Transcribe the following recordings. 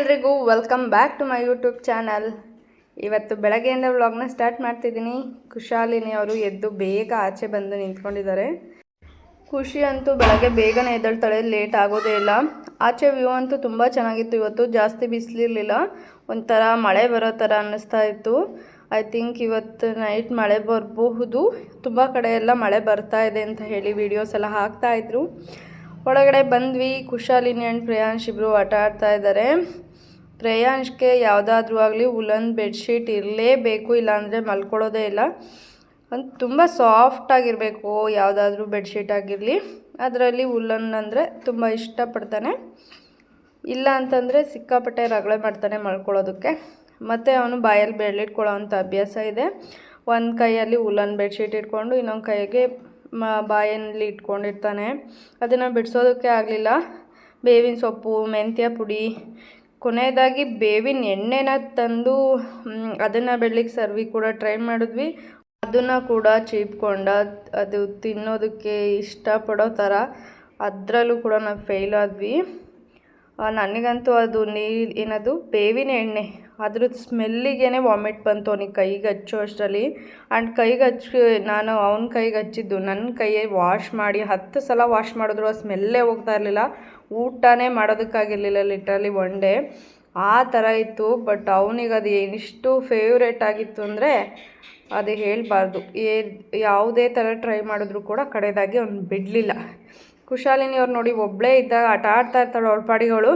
ಎಲ್ರಿಗೂ welcome back to my YouTube channel. ಇವತ್ತು ಬೆಳಗ್ಗೆಯಿಂದ ವ್ಲಾಗ್ನ ಸ್ಟಾರ್ಟ್ ಮಾಡ್ತಿದ್ದೀನಿ. ಕುಶಾಲಿನಿ ಅವರು ಎದ್ದು ಬೇಗ ಆಚೆ ಬಂದು ನಿಂತ್ಕೊಂಡಿದ್ದಾರೆ. ಖುಷಿ ಅಂತೂ ಬೆಳಗ್ಗೆ ಬೇಗನೆ ಎದ್ದೇಳ್ತಾಳೆ, ಲೇಟ್ ಆಗೋದೇ ಇಲ್ಲ. ಆಚೆ ವ್ಯೂ ಅಂತೂ ತುಂಬ ಚೆನ್ನಾಗಿತ್ತು. ಇವತ್ತು ಜಾಸ್ತಿ ಬಿಸಿಲಿರಲಿಲ್ಲ, ಒಂಥರ ಮಳೆ ಬರೋ ಥರ ಅನ್ನಿಸ್ತಾ ಇತ್ತು. ಐ ಥಿಂಕ್ ಇವತ್ತು ನೈಟ್ ಮಳೆ ಬರಬಹುದು. ತುಂಬ ಕಡೆ ಎಲ್ಲ ಮಳೆ ಬರ್ತಾ ಇದೆ ಅಂತ ಹೇಳಿ ವೀಡಿಯೋಸ್ ಎಲ್ಲ ಹಾಕ್ತಾಯಿದ್ರು. ಒಳಗಡೆ ಬಂದ್ವಿ. ಕುಶಾಲಿನಿ ಆ್ಯಂಡ್ ಪ್ರೇಯಾಂಶ್ ಇಬ್ಬರು ಆಟ ಆಡ್ತಾ ಇದ್ದಾರೆ. ಪ್ರೇಯಾಂಶ್ಗೆ ಯಾವುದಾದ್ರೂ ಆಗಲಿ ಉಲನ್ ಬೆಡ್ಶೀಟ್ ಇರಲೇಬೇಕು, ಇಲ್ಲಾಂದರೆ ಮಲ್ಕೊಳ್ಳೋದೇ ಇಲ್ಲ. ಒಂದು ತುಂಬ ಸಾಫ್ಟಾಗಿರಬೇಕು ಯಾವುದಾದ್ರೂ ಬೆಡ್ಶೀಟ್ ಆಗಿರಲಿ. ಅದರಲ್ಲಿ ಉಲನ್ ಅಂದರೆ ತುಂಬ ಇಷ್ಟಪಡ್ತಾನೆ. ಇಲ್ಲ ಅಂತಂದರೆ ಸಿಕ್ಕಾಪಟ್ಟೆ ರಗಳೆ ಮಾಡ್ತಾನೆ ಮಲ್ಕೊಳ್ಳೋದಕ್ಕೆ. ಮತ್ತು ಅವನು ಬಾಯಲ್ಲಿ ಬೆರಳಿಟ್ಕೊಳ್ಳೋ ಅಂಥ ಅಭ್ಯಾಸ ಇದೆ. ಒಂದು ಕೈಯಲ್ಲಿ ಉಲನ್ ಬೆಡ್ಶೀಟ್ ಇಟ್ಕೊಂಡು ಇನ್ನೊಂದು ಕೈಗೆ ಬಾಯಲ್ಲಿ ಇಟ್ಕೊಂಡಿರ್ತಾನೆ. ಅದನ್ನು ಬಿಡಿಸೋದಕ್ಕೆ ಆಗಲಿಲ್ಲ. ಬೇವಿನ ಸೊಪ್ಪು, ಮೆಂತ್ಯ ಪುಡಿ, ಕೊನೆಯದಾಗಿ ಬೇವಿನ ಎಣ್ಣೆನ ತಂದು ಅದನ್ನು ಬಿಡಲಿಕ್ಕೆ ಸರ್ವಿ ಕೂಡ ಟ್ರೈ ಮಾಡಿದ್ವಿ. ಅದನ್ನು ಕೂಡ ಚೀಪ್ಕೊಂಡ. ಅದು ತಿನ್ನೋದಕ್ಕೆ ಇಷ್ಟಪಡೋ ಥರ, ಅದರಲ್ಲೂ ಕೂಡ ನಾವು ಫೇಲ್ ಆದ್ವಿ. ನನಗಂತೂ ಅದು ಏನದು ಬೇವಿನ ಎಣ್ಣೆ ಅದ್ರ ಸ್ಮೆಲ್ಲಿಗೇ ವಾಮಿಟ್ ಬಂತು ಅವನಿಗೆ ಕೈಗೆ ಹಚ್ಚೋ ಅಷ್ಟರಲ್ಲಿ. ಆ್ಯಂಡ್ ಕೈಗೆ ನಾನು ಅವನ ಕೈಗೆ ಹಚ್ಚಿದ್ದು ನನ್ನ ಕೈಯೇ ವಾಶ್ ಮಾಡಿ 10 ಸಲ ವಾಶ್ ಮಾಡಿದ್ರು ಆ ಸ್ಮೆಲ್ಲೇ ಹೋಗ್ತಾ ಇರಲಿಲ್ಲ. ಊಟನೇ ಮಾಡೋದಕ್ಕಾಗಿರಲಿಲ್ಲ ಲಿಟ್ರಲಿ ಒನ್ ಡೇ. ಆ ಥರ ಇತ್ತು. ಬಟ್ ಅವನಿಗೆ ಅದು ಏನಿಷ್ಟು ಫೇವ್ರೇಟ್ ಆಗಿತ್ತು ಅಂದರೆ ಅದು ಹೇಳಬಾರ್ದು. ಯಾವುದೇ ಥರ ಟ್ರೈ ಮಾಡಿದ್ರು ಕೂಡ ಕಡೆದಾಗಿ ಅವ್ನು ಬಿಡಲಿಲ್ಲ. ಕುಶಾಲಿನಿ ಅವ್ರು ನೋಡಿ ಒಬ್ಬಳೇ ಇದ್ದಾಗ ಆಟ ಆಡ್ತಾ ಇರ್ತಾಳೆ ಅವಳ ಪಾಡಿಗಳು.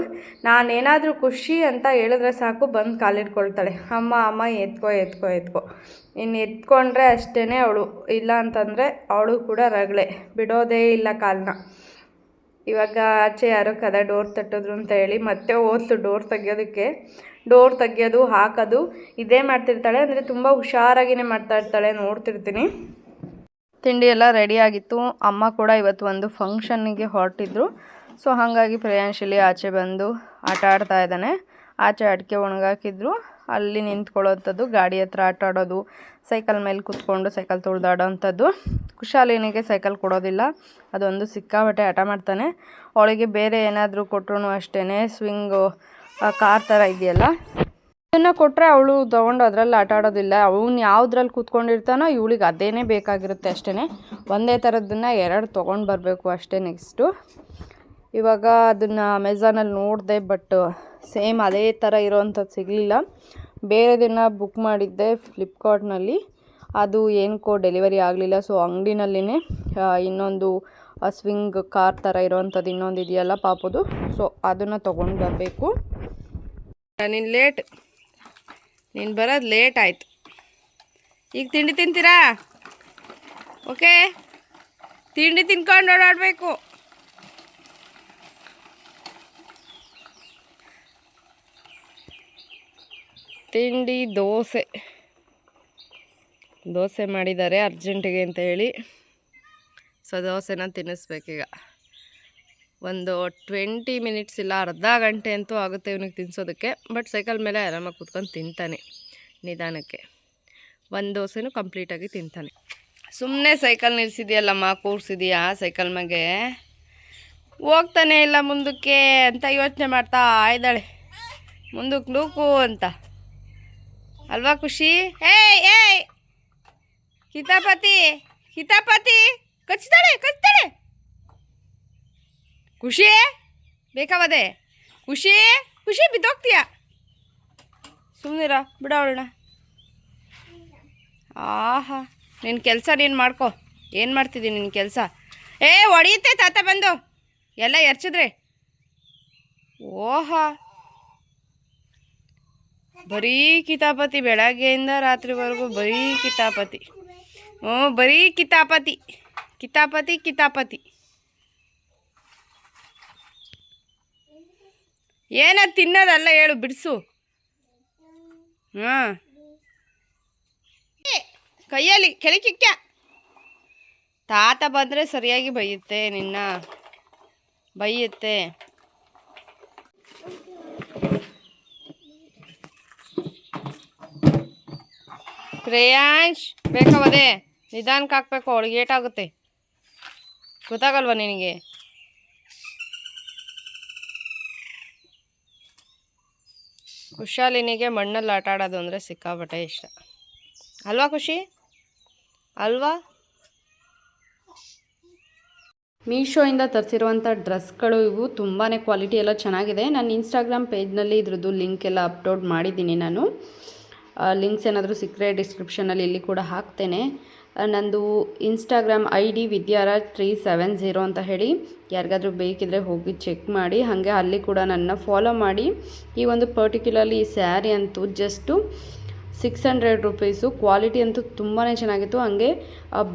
ನಾನೇನಾದರೂ ಖುಷಿ ಅಂತ ಹೇಳಿದ್ರೆ ಸಾಕು ಬಂದು ಕಾಲಿಟ್ಕೊಳ್ತಾಳೆ. ಅಮ್ಮ ಅಮ್ಮ ಎತ್ಕೋ ಎತ್ಕೋ ಎತ್ಕೋ. ಇನ್ನು ಎತ್ಕೊಂಡ್ರೆ ಅಷ್ಟೇ ಅವಳು, ಇಲ್ಲ ಅಂತಂದರೆ ಅವಳು ಕೂಡ ರಗಳೆ, ಬಿಡೋದೇ ಇಲ್ಲ ಕಾಲನ್ನ. ಇವಾಗ ಆಚೆ ಯಾರೋ ಡೋರ್ ತಟ್ಟಿದ್ರು ಅಂತ ಹೇಳಿ ಮತ್ತೆ ಹೋದ್ಲು ಡೋರ್ ತೆಗಿಯೋದಕ್ಕೆ. ಡೋರ್ ತೆಗಿಯೋದು ಹಾಕೋದು ಇದೇ ಮಾಡ್ತಿರ್ತಾಳೆ. ಅಂದರೆ ತುಂಬ ಹುಷಾರಾಗಿಯೇ ಮಾಡ್ತಾ ಇರ್ತಾಳೆ, ನೋಡ್ತಿರ್ತೀನಿ. ತಿಂಡಿ ಎಲ್ಲ ರೆಡಿಯಾಗಿತ್ತು. ಅಮ್ಮ ಕೂಡ ಇವತ್ತು ಒಂದು ಫಂಕ್ಷನ್ನಿಗೆ ಹೊರಟಿದ್ರು. ಸೊ ಹಾಗಾಗಿ ಪ್ರೇಯಾಂಶಲ್ಲಿ ಆಚೆ ಬಂದು ಆಟ ಆಡ್ತಾ ಇದ್ದಾನೆ. ಆಚೆ ಅಡಿಕೆ ಒಣಗಾಕಿದ್ರು, ಅಲ್ಲಿ ನಿಂತ್ಕೊಳ್ಳೋಂಥದ್ದು, ಗಾಡಿ ಹತ್ರ ಆಟ ಆಡೋದು, ಸೈಕಲ್ ಮೇಲೆ ಕೂತ್ಕೊಂಡು ಸೈಕಲ್ ತುಳಿದಾಡೋ ಅಂಥದ್ದು. ಕುಶಾಲಿನಿಗೆ ಸೈಕಲ್ ಕೊಡೋದಿಲ್ಲ, ಅದೊಂದು ಸಿಕ್ಕಾಬಟ್ಟೆ ಆಟ ಮಾಡ್ತಾನೆ. ಅವಳಿಗೆ ಬೇರೆ ಏನಾದರೂ ಕೊಟ್ಟರು ಅಷ್ಟೇ, ಸ್ವಿಂಗು ಕಾರ್ ಥರ ಇದೆಯಲ್ಲ ಅದನ್ನು ಕೊಟ್ಟರೆ ಅವಳು ತೊಗೊಂಡು ಅದರಲ್ಲಿ ಆಟ ಆಡೋದಿಲ್ಲ. ಅವನು ಯಾವುದ್ರಲ್ಲಿ ಕೂತ್ಕೊಂಡಿರ್ತಾನೋ ಇವಳಿಗೆ ಅದೇನೇ ಬೇಕಾಗಿರುತ್ತೆ ಅಷ್ಟೇ. ಒಂದೇ ಥರದ್ದನ್ನು 2 ತೊಗೊಂಡು ಬರಬೇಕು ಅಷ್ಟೇ. ನೆಕ್ಸ್ಟು ಇವಾಗ ಅದನ್ನು ಅಮೆಝಾನಲ್ಲಿ ನೋಡಿದೆ, ಬಟ್ ಸೇಮ್ ಅದೇ ಥರ ಇರೋವಂಥದ್ದು ಸಿಗಲಿಲ್ಲ. ಬೇರೆದನ್ನು ಬುಕ್ ಮಾಡಿದ್ದೆ ಫ್ಲಿಪ್ಕಾರ್ಟ್ನಲ್ಲಿ, ಅದು ಏನಕ್ಕೋ ಡೆಲಿವರಿ ಆಗಲಿಲ್ಲ. ಸೊ ಅಂಗಡಿನಲ್ಲಿನೇ ಇನ್ನೊಂದು ಸ್ವಿಂಗ್ ಕಾರ್ ಥರ ಇರೋವಂಥದ್ದು ಇನ್ನೊಂದು ಇದೆಯಲ್ಲ ಪಾಪದು, ಸೊ ಅದನ್ನು ತೊಗೊಂಡು ಬರಬೇಕು. ನೀನು ಬರೋದು ಲೇಟ್ ಆಯಿತು. ಈಗ ತಿಂಡಿ ತಿಂತೀರಾ? ಓಕೆ, ತಿಂಡಿ ತಿನ್ಕೊಂಡು ಓಡಾಡಬೇಕು. ತಿಂಡಿ ದೋಸೆ ಮಾಡಿದ್ದಾರೆ ಅರ್ಜೆಂಟಿಗೆ ಅಂತ ಹೇಳಿ. ಸೊ ದೋಸೆನ ತಿನ್ನಿಸ್ಬೇಕೀಗ. ಒಂದು 20 ಮಿನಿಟ್ಸ್ ಇಲ್ಲ ಅರ್ಧ ಗಂಟೆ ಅಂತೂ ಆಗುತ್ತೆ ಇವನಿಗೆ ತಿನ್ನಿಸೋದಕ್ಕೆ. ಬಟ್ ಸೈಕಲ್ ಮೇಲೆ ಆರಾಮಾಗಿ ಕೂತ್ಕೊಂಡು ತಿಂತಾನೆ ನಿಧಾನಕ್ಕೆ. ಒಂದು ದೋಸೆನೂ ಕಂಪ್ಲೀಟಾಗಿ ತಿಂತಾನೆ. ಸುಮ್ಮನೆ ಸೈಕಲ್ ನಿಲ್ಲಿಸಿದೆಯಲ್ಲಮ್ಮ, ಕೂರಿಸಿದೀಯಾ ಸೈಕಲ್ ಮ್ಯಾಗೆ, ಹೋಗ್ತಾನೆ ಇಲ್ಲ ಮುಂದಕ್ಕೆ ಅಂತ ಯೋಚನೆ ಮಾಡ್ತಾ ಇದ್ದಾಳೆ. ಮುಂದಕ್ಕೆ ನೂಕು ಅಂತ ಅಲ್ವಾ ಖುಷಿ? ಏಯ್ ಕಿತಾಪತಿ ಕಚ್ತಾಳೆ ಖುಷಿ, ಬೇಕಾವದೆ ಖುಷಿ ಬಿದ್ದೋಗ್ತೀಯ. ಸುಮ್ಮನಿರ, ಬಿಡ ಅವಳನ್ನ. ಆಹಾ, ನಿನ್ನ ಕೆಲಸ ನೀನು ಮಾಡ್ಕೊ. ಏನು ಮಾಡ್ತಿದ್ದೀನಿ ನಿನ್ನ ಕೆಲಸ? ಹೊಡೆಯುತ್ತೆ ತಾತ ಬಂದು ಎಲ್ಲ ಎರ್ಚಿದ್ರೆ. ಓಹಾ, ಬರೀ ಕಿತಾಪತಿ, ಬೆಳಗ್ಗೆಯಿಂದ ರಾತ್ರಿವರೆಗೂ ಬರೀ ಕಿತಾಪತಿ. ಬರೀ ಕಿತಾಪತಿ. ಏನದು ತಿನ್ನೋದಲ್ಲ, ಹೇಳು, ಬಿಡಿಸು. ಹಾಂ, ಕೈಯಲ್ಲಿ ಕೆಳಕಿಕ್ಕ. ತಾತ ಬಂದರೆ ಸರಿಯಾಗಿ ಬೈಯುತ್ತೆ. ಪ್ರೇಯಾಂಶ್ ಬೇಕಾವದೆ ನಿಧಾನಕ್ಕೆ ಹಾಕ್ಬೇಕು, ಅವಳಿಗೆ ಏಟಾಗುತ್ತೆ. ಗೊತ್ತಾಗಲ್ವ ನಿನಗೆ? ಕುಶಾಲಿನಿಗೆ ಮಣ್ಣಲ್ಲಿ ಆಟ ಆಡೋದು ಅಂದರೆ ಸಿಕ್ಕಾಪಟ್ಟೆ ಇಷ್ಟ ಅಲ್ವಾ ಖುಷಿ ಅಲ್ವಾ? ಮೀಶೋಯಿಂದ ತರಿಸಿರುವಂಥ ಡ್ರೆಸ್ಗಳು ಇವು ತುಂಬಾ ಕ್ವಾಲಿಟಿ ಎಲ್ಲ ಚೆನ್ನಾಗಿದೆ. ನಾನು ಇನ್ಸ್ಟಾಗ್ರಾಮ್ ಪೇಜ್ನಲ್ಲಿ ಇದ್ರದ್ದು ಲಿಂಕ್ ಎಲ್ಲ ಅಪ್ಲೋಡ್ ಮಾಡಿದ್ದೀನಿ. ನಾನು ಲಿಂಕ್ಸ್ ಏನಾದರೂ ಸಿಕ್ಕರೆ ಡಿಸ್ಕ್ರಿಪ್ಷನಲ್ಲಿ ಇಲ್ಲಿ ಕೂಡ ಹಾಕ್ತೇನೆ. ನಂದು ಇನ್ಸ್ಟಾಗ್ರಾಮ್ ID ವಿದ್ಯಾರಾಜ್ 370 ಅಂತ ಹೇಳಿ, ಯಾರಿಗಾದರೂ ಬೇಕಿದ್ರೆ ಹೋಗಿ ಚೆಕ್ ಮಾಡಿ. ಹಾಗೆ ಅಲ್ಲಿ ಕೂಡ ನನ್ನ ಫಾಲೋ ಮಾಡಿ. ಈ ಒಂದು ಪರ್ಟಿಕ್ಯುಲರ್ಲಿ ಈ ಸ್ಯಾರಿ ಅಂತೂ ಜಸ್ಟು 600 ರುಪೀಸು. ಕ್ವಾಲಿಟಿ ಅಂತೂ ತುಂಬಾ ಚೆನ್ನಾಗಿತ್ತು. ಹಾಗೆ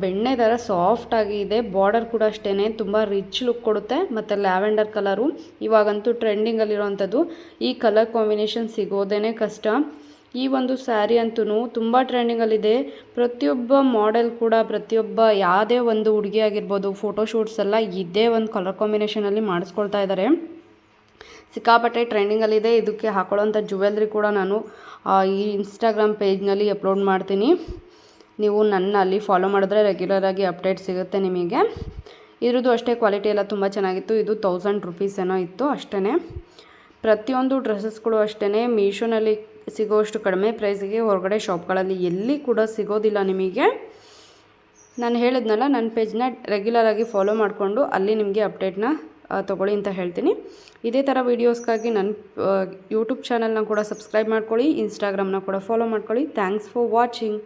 ಬೆಣ್ಣೆ ಥರ ಸಾಫ್ಟಾಗಿ ಇದೆ. ಬಾರ್ಡರ್ ಕೂಡ ಅಷ್ಟೇ ತುಂಬ ರಿಚ್ ಲುಕ್ ಕೊಡುತ್ತೆ. ಮತ್ತು ಲ್ಯಾವೆಂಡರ್ ಕಲರು ಇವಾಗಂತೂ ಟ್ರೆಂಡಿಂಗಲ್ಲಿರೋವಂಥದ್ದು. ಈ ಕಲರ್ ಕಾಂಬಿನೇಷನ್ ಸಿಗೋದೇ ಕಷ್ಟ. ಈ ಒಂದು ಸ್ಯಾರಿ ಅಂತೂ ತುಂಬ ಟ್ರೆಂಡಿಂಗಲ್ಲಿದೆ. ಪ್ರತಿಯೊಬ್ಬ ಮಾಡೆಲ್ ಕೂಡ, ಪ್ರತಿಯೊಬ್ಬ ಯಾವುದೇ ಒಂದು ಹುಡುಗಿ ಆಗಿರ್ಬೋದು, ಫೋಟೋಶೂಟ್ಸ್ ಎಲ್ಲ ಇದೇ ಒಂದು ಕಲರ್ ಕಾಂಬಿನೇಷನಲ್ಲಿ ಮಾಡಿಸ್ಕೊಳ್ತಾ ಇದ್ದಾರೆ. ಸಿಕ್ಕಾಪಟ್ಟೆ ಟ್ರೆಂಡಿಂಗಲ್ಲಿದೆ. ಇದಕ್ಕೆ ಹಾಕೊಳ್ಳೋಂಥ ಜ್ಯುವೆಲ್ರಿ ಕೂಡ ನಾನು ಈ ಇನ್ಸ್ಟಾಗ್ರಾಮ್ ಪೇಜ್ನಲ್ಲಿ ಅಪ್ಲೋಡ್ ಮಾಡ್ತೀನಿ. ನೀವು ನನ್ನ ಅಲ್ಲಿ ಫಾಲೋ ಮಾಡಿದ್ರೆ ರೆಗ್ಯುಲರಾಗಿ ಅಪ್ಡೇಟ್ ಸಿಗುತ್ತೆ ನಿಮಗೆ. ಇದ್ರದ್ದು ಅಷ್ಟೇ ಕ್ವಾಲಿಟಿ ಎಲ್ಲ ತುಂಬ ಚೆನ್ನಾಗಿತ್ತು. ಇದು 1000 ರುಪೀಸ್ ಏನೋ ಇತ್ತು ಅಷ್ಟೇ. ಪ್ರತಿಯೊಂದು ಡ್ರೆಸ್ಸಸ್ಗಳು ಅಷ್ಟೇ ಮೀಶೋನಲ್ಲಿ ಸಿಗೋಷ್ಟು ಕಡಿಮೆ ಪ್ರೈಸಿಗೆ ಹೊರಗಡೆ ಶಾಪ್ಗಳಲ್ಲಿ ಎಲ್ಲಿ ಕೂಡ ಸಿಗೋದಿಲ್ಲ ನಿಮಗೆ. ನಾನು ಹೇಳಿದ್ನಲ್ಲ, ನನ್ನ ಪೇಜ್ನ ರೆಗ್ಯುಲರಾಗಿ ಫಾಲೋ ಮಾಡಿಕೊಂಡು ಅಲ್ಲಿ ನಿಮಗೆ ಅಪ್ಡೇಟ್ನ ತೊಗೊಳ್ಳಿ ಅಂತ ಹೇಳ್ತೀನಿ. ಇದೇ ಥರ ವೀಡಿಯೋಸ್ಗಾಗಿ ನನ್ನ ಯೂಟ್ಯೂಬ್ ಚಾನಲ್ನ ಕೂಡ ಸಬ್ಸ್ಕ್ರೈಬ್ ಮಾಡ್ಕೊಳ್ಳಿ, ಇನ್ಸ್ಟಾಗ್ರಾಮ್ನ ಕೂಡ ಫಾಲೋ ಮಾಡ್ಕೊಳ್ಳಿ. Thanks for watching.